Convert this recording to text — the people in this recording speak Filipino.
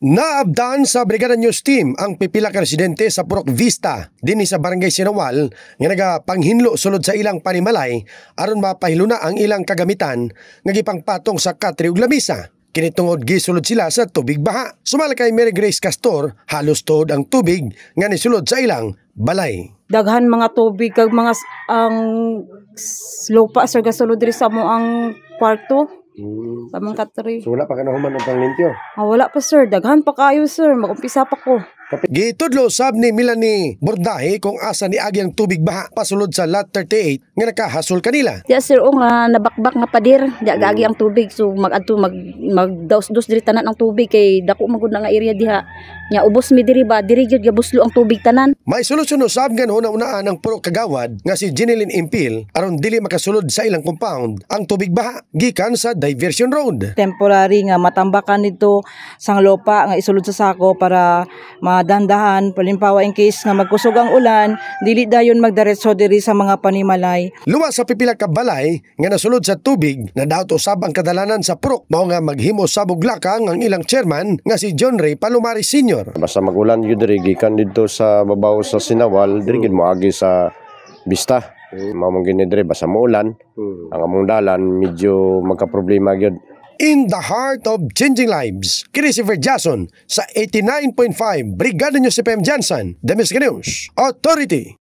Naabdan sa Brigada News Team ang pipila ka residente sa Purok Vista dinhi sa Barangay Sinawal nga nagapanghinlo sulod sa ilang panimalay aron mapahiluna ang ilang kagamitan nga gipangpatong sa katre ug lamisa. Kini tungod gisulod sila sa tubig baha. Sumala kay Mary Grace Castor, halos tuod ang tubig nga nisulod sa ilang balay. Daghan mga tubig kag mga ang lupa sir gasulod diri sa mo ang kwarto. Sa mga katre. So wala pa ka nahuman ng panglintyo? Wala pa sir, daghan pa kayo sir, mag-umpisa pa ko. Gitudlo sab ni Melanie Bordahe kung asa ni agi ang tubig baha pasulod sa Lot 38 nga nakahasol kanila. Diya sir o nga nabakbak nga padir, diya agi ang tubig so mag-adto magdaus-dus diri tanan ang tubig kay dako magud na nga area diha. Nya ubos mi diri ba, diri gyud gabuslo ang tubig tanan. May solusyon usab nga una-unaan ang Purok Kagawad nga si Jeneline Impil aron dili makasulod sa ilang compound ang tubig baha gikan sa Diversion Road. Temporary nga matambakan dito sang lupa nga isulod sa sako para madandahan palimbawa in case nga magkusog ang ulan dili dayon magdiretso diri sa mga panimalay. Luwas sa pipila ka balay nga nasulod sa tubig na daot usab ang kadalanan sa Purok mao nga maghimo sa buglakang ang ilang chairman nga si John Ray Palomares Sr. Basta magulan yun diri gikan dito sa babaw sa Sinawal diri gid moagi sa Vista. Mao gini diri basta muulan ang among dalan medyo magka-problema gyud. In the heart of changing lives, Christopher Jason sa 89.5 Brigada News FM Jansan, The News Authority.